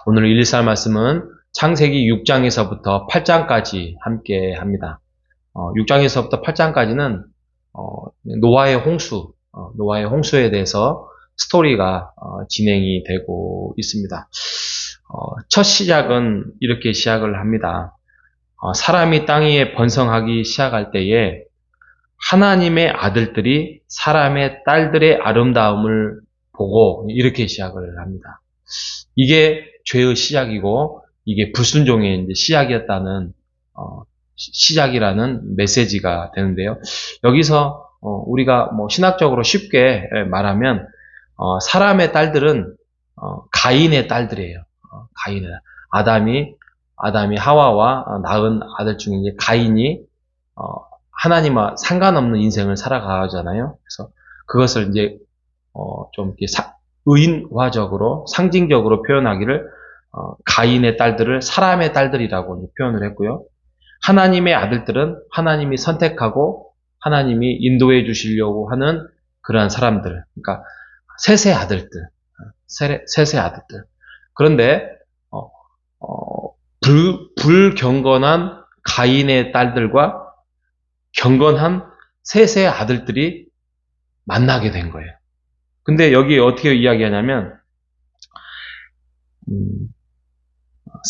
오늘 114 말씀은 창세기 6장에서부터 8장까지 함께 합니다. 6장에서부터 8장까지는 노아의 홍수에 대해서 스토리가 진행이 되고 있습니다. 첫 시작은 이렇게 시작을 합니다. 사람이 땅 위에 번성하기 시작할 때에 하나님의 아들들이 사람의 딸들의 아름다움을 보고 이렇게 시작을 합니다. 이게 죄의 시작이고 이게 불순종의 이제 시작이었다는 시작이라는 메시지가 되는데요. 여기서 우리가 뭐 신학적으로 쉽게 말하면 사람의 딸들은 가인의 딸들이에요. 가인의 아담이 하와와 낳은 아들 중에 이제 가인이 하나님과 상관없는 인생을 살아가잖아요. 그래서 그것을 이제 좀 이렇게 의인화적으로 상징적으로 표현하기를 가인의 딸들을 사람의 딸들이라고 표현을 했고요. 하나님의 아들들은 하나님이 선택하고 하나님이 인도해 주시려고 하는 그러한 사람들, 그러니까 셋의 아들들. 그런데 불경건한 가인의 딸들과 경건한 셋의 아들들이 만나게 된 거예요. 근데 여기 어떻게 이야기하냐면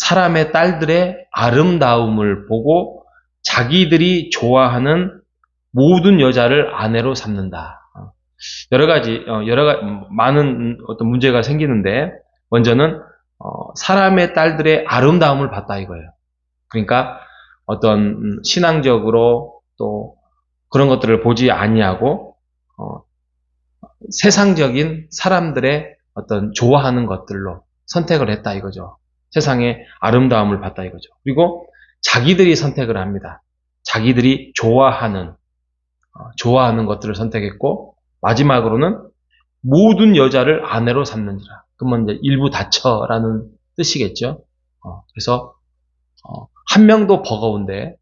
사람의 딸들의 아름다움을 보고 자기들이 좋아하는 모든 여자를 아내로 삼는다. 많은 어떤 문제가 생기는데, 먼저는, 사람의 딸들의 아름다움을 봤다 이거예요. 그러니까, 어떤, 신앙적으로 또 그런 것들을 보지 아니하고, 세상적인 사람들의 어떤 좋아하는 것들로 선택을 했다 이거죠. 세상의 아름다움을 봤다 이거죠. 그리고 자기들이 선택을 합니다. 자기들이 좋아하는 것들을 선택했고, 마지막으로는 모든 여자를 아내로 삼는지라. 그러면 이제 일부 다처라는 뜻이겠죠. 그래서 한 명도 버거운데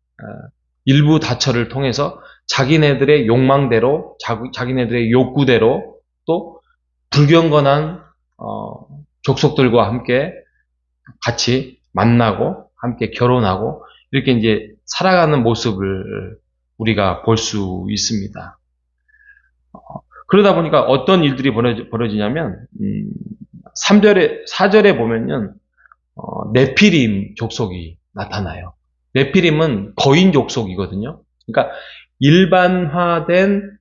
일부 다처를 통해서 자기네들의 욕망대로, 자기네들의 욕구대로 또 불경건한 족속들과 함께 같이 만나고 함께 결혼하고 이렇게 이제 살아가는 모습을 우리가 볼 수 있습니다. 그러다 보니까 어떤 일들이 벌어지냐면 4절에 보면은 네피림 족속이 나타나요. 네피림은 거인 족속이거든요. 그러니까 일반화된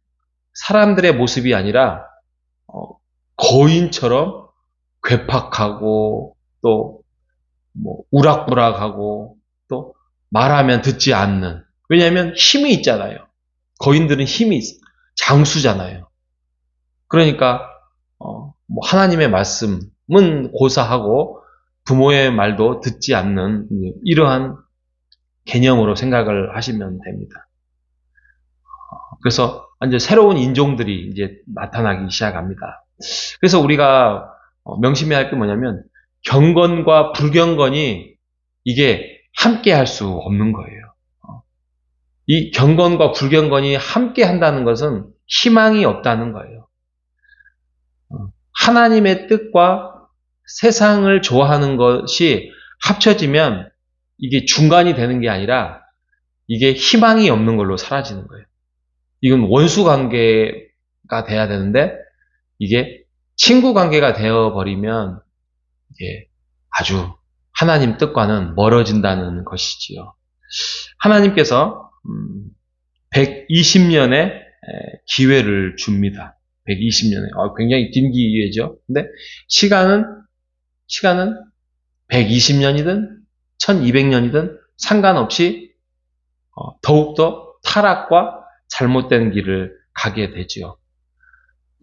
사람들의 모습이 아니라 거인처럼 괴팍하고 또 뭐 우락부락하고 또 말하면 듣지 않는. 왜냐하면 힘이 있잖아요. 거인들은 힘이 장수잖아요. 그러니까 뭐 하나님의 말씀은 고사하고 부모의 말도 듣지 않는 이러한 개념으로 생각을 하시면 됩니다. 그래서 이제 새로운 인종들이 이제 나타나기 시작합니다. 그래서 우리가 명심해야 할 게 뭐냐면 경건과 불경건이 이게 함께 할 수 없는 거예요. 이 경건과 불경건이 함께 한다는 것은 희망이 없다는 거예요. 하나님의 뜻과 세상을 좋아하는 것이 합쳐지면 이게 중간이 되는 게 아니라 이게 희망이 없는 걸로 사라지는 거예요. 이건 원수 관계가 돼야 되는데 이게 친구 관계가 되어버리면 이게 아주 하나님 뜻과는 멀어진다는 것이지요. 하나님께서 120년의 기회를 줍니다. 120년에. 굉장히 긴 기회죠. 근데 시간은 120년이든 1200년이든 상관없이 더욱더 타락과 잘못된 길을 가게 되죠.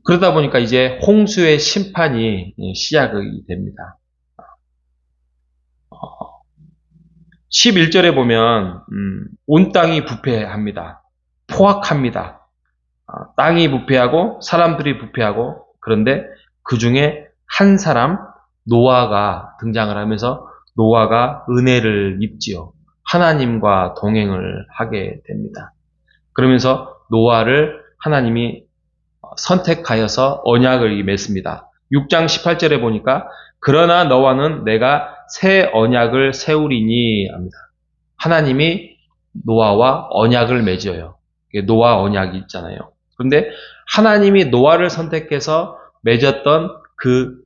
그러다 보니까 이제 홍수의 심판이 시작이 됩니다. 11절에 보면 온 땅이 부패합니다. 포악합니다. 땅이 부패하고 사람들이 부패하고, 그런데 그 중에 한 사람 노아가 등장을 하면서 노아가 은혜를 입지요. 하나님과 동행을 하게 됩니다. 그러면서 노아를 하나님이 선택하여서 언약을 맺습니다. 6장 18절에 보니까 그러나 너와는 내가 새 언약을 세우리니 합니다. 하나님이 노아와 언약을 맺어요. 노아 언약이 있잖아요. 그런데 하나님이 노아를 선택해서 맺었던 그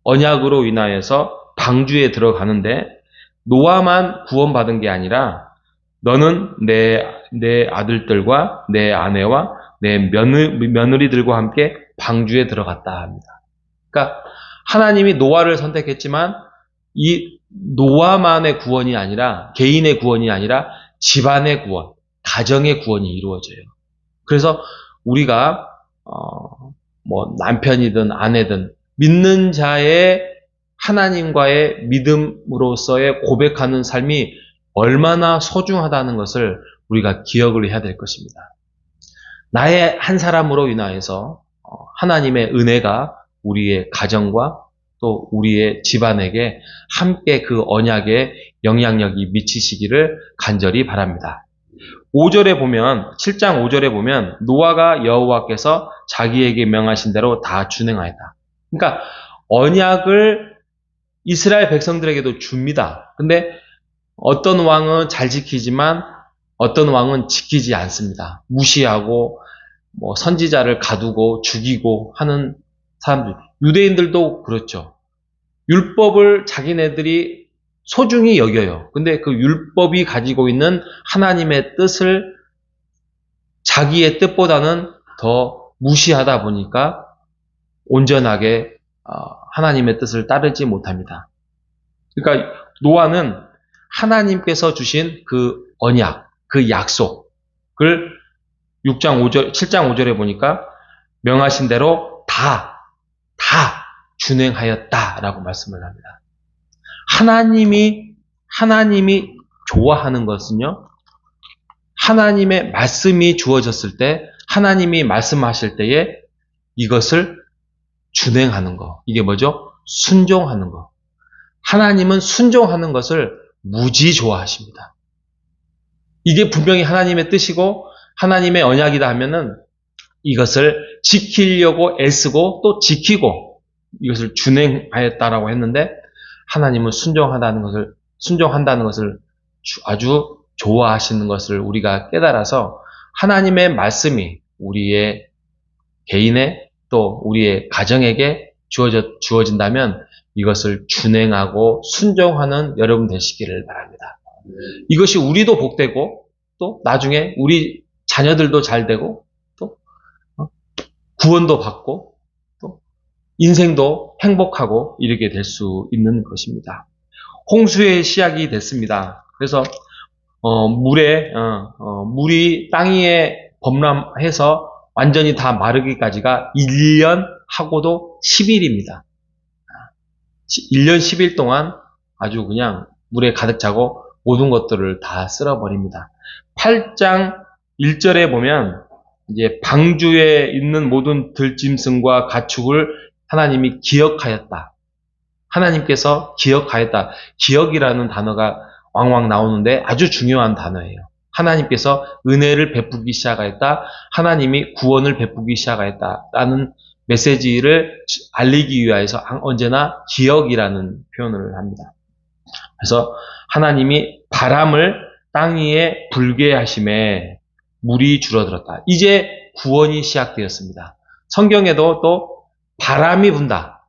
언약으로 인하여서 방주에 들어가는데 노아만 구원받은 게 아니라 너는 내 아들들과 내 아내와 내 며느리들과 함께 방주에 들어갔다 합니다. 그러니까 하나님이 노아를 선택했지만 이 노아만의 구원이 아니라 개인의 구원이 아니라 집안의 구원, 가정의 구원이 이루어져요. 그래서 우리가 뭐 남편이든 아내든 믿는 자의 하나님과의 믿음으로서의 고백하는 삶이 얼마나 소중하다는 것을 우리가 기억을 해야 될 것입니다. 나의 한 사람으로 인하여서 하나님의 은혜가 우리의 가정과 또 우리의 집안에게 함께 그 언약의 영향력이 미치시기를 간절히 바랍니다. 5절에 보면 7장 5절에 보면 노아가 여호와께서 자기에게 명하신 대로 다 준행하였다. 그러니까 언약을 이스라엘 백성들에게도 줍니다. 근데 어떤 왕은 잘 지키지만 어떤 왕은 지키지 않습니다. 무시하고 뭐 선지자를 가두고 죽이고 하는 사람들. 유대인들도 그렇죠. 율법을 자기네들이 소중히 여겨요. 근데 그 율법이 가지고 있는 하나님의 뜻을 자기의 뜻보다는 더 무시하다 보니까 온전하게 하나님의 뜻을 따르지 못합니다. 그러니까 노아는 하나님께서 주신 그 언약, 그 약속을 7장 5절에 보니까 명하신 대로 다 준행하였다라고 말씀을 합니다. 하나님이 좋아하는 것은요, 하나님의 말씀이 주어졌을 때, 하나님이 말씀하실 때에 이것을 준행하는 거. 이게 뭐죠? 순종하는 거. 하나님은 순종하는 것을 무지 좋아하십니다. 이게 분명히 하나님의 뜻이고 하나님의 언약이다 하면은 이것을 지키려고 애쓰고 또 지키고 이것을 준행하였다라고 했는데 하나님은 순종한다는 것을 아주 좋아하시는 것을 우리가 깨달아서 하나님의 말씀이 우리의 개인의 또 우리의 가정에게 주어진다면 이것을 준행하고 순종하는 여러분 되시기를 바랍니다. 이것이 우리도 복되고 또 나중에 우리 자녀들도 잘 되고 또 구원도 받고 또 인생도 행복하고 이르게 될 수 있는 것입니다. 홍수의 시작이 됐습니다. 그래서 물이 땅 위에 범람해서 완전히 다 마르기까지가 1년 하고도 10일입니다. 1년 10일 동안 아주 그냥 물에 가득 차고 모든 것들을 다 쓸어버립니다. 8장 1절에 보면 이제 방주에 있는 모든 들짐승과 가축을 하나님이 기억하였다. 하나님께서 기억하였다. 기억이라는 단어가 왕왕 나오는데 아주 중요한 단어예요. 하나님께서 은혜를 베푸기 시작하였다. 하나님이 구원을 베푸기 시작하였다라는 메시지를 알리기 위하여서 언제나 기억이라는 표현을 합니다. 그래서 하나님이 바람을 땅 위에 불게 하심에 물이 줄어들었다. 이제 구원이 시작되었습니다. 성경에도 또 바람이 분다.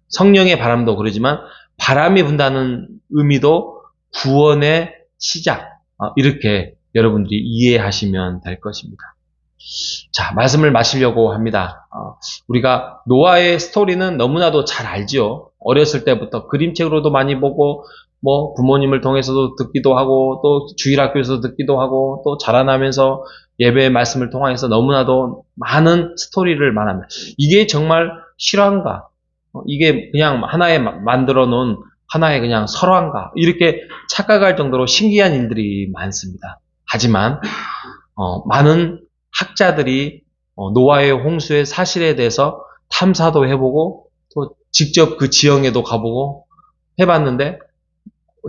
성령의 바람도 그러지만 바람이 분다는 의미도 구원의 시작. 이렇게 여러분들이 이해하시면 될 것입니다. 자, 말씀을 마치려고 합니다. 우리가 노아의 스토리는 너무나도 잘 알지요. 어렸을 때부터 그림책으로도 많이 보고 뭐 부모님을 통해서도 듣기도 하고 또 주일학교에서 듣기도 하고 또 자라나면서 예배의 말씀을 통해서 너무나도 많은 스토리를 말합니다. 이게 정말 실화인가? 이게 그냥 하나의 만들어 놓은 하나의 그냥 설화인가? 이렇게 착각할 정도로 신기한 일들이 많습니다. 하지만 많은 학자들이 노아의 홍수의 사실에 대해서 탐사도 해보고 또 직접 그 지형에도 가보고 해봤는데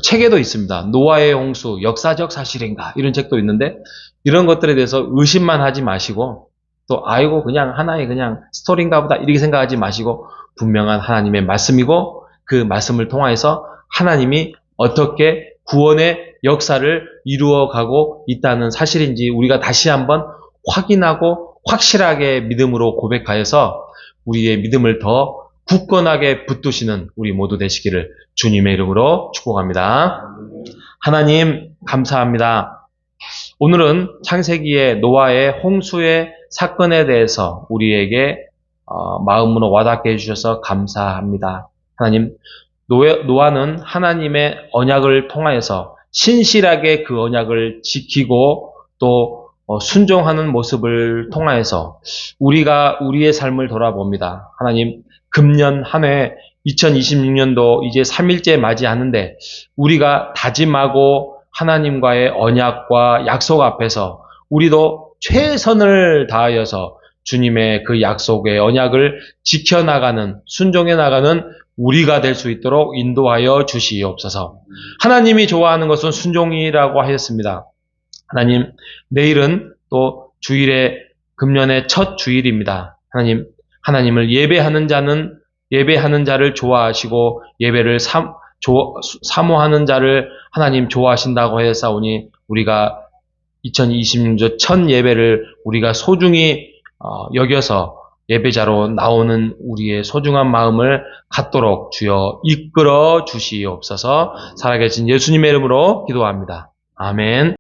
책에도 있습니다. 노아의 홍수 역사적 사실인가 이런 책도 있는데 이런 것들에 대해서 의심만 하지 마시고 또 아이고 그냥 하나의 그냥 스토리인가 보다 이렇게 생각하지 마시고 분명한 하나님의 말씀이고 그 말씀을 통하여서 하나님이 어떻게 구원의 역사를 이루어가고 있다는 사실인지 우리가 다시 한번 확인하고 확실하게 믿음으로 고백하여서 우리의 믿음을 더 굳건하게 붙드시는 우리 모두 되시기를 주님의 이름으로 축복합니다. 하나님 감사합니다. 오늘은 창세기의 노아의 홍수의 사건에 대해서 우리에게 마음으로 와닿게 해주셔서 감사합니다. 하나님, 노아는 하나님의 언약을 통하여서 신실하게 그 언약을 지키고 또 순종하는 모습을 통하여서 우리가 우리의 삶을 돌아봅니다. 하나님, 금년 한 해 2026년도 이제 3일째 맞이하는데 우리가 다짐하고 하나님과의 언약과 약속 앞에서 우리도 최선을 다하여서 주님의 그 약속의 언약을 지켜나가는, 순종해 나가는 우리가 될 수 있도록 인도하여 주시옵소서. 하나님이 좋아하는 것은 순종이라고 하였습니다. 하나님, 내일은 또 주일의 금년의 첫 주일입니다. 하나님을 예배하는 자를 좋아하시고 예배를 사모하는 자를 하나님 좋아하신다고 하였사오니 우리가 2026년 첫 예배를 우리가 소중히 여겨서 예배자로 나오는 우리의 소중한 마음을 갖도록 주여 이끌어 주시옵소서. 살아계신 예수님의 이름으로 기도합니다. 아멘.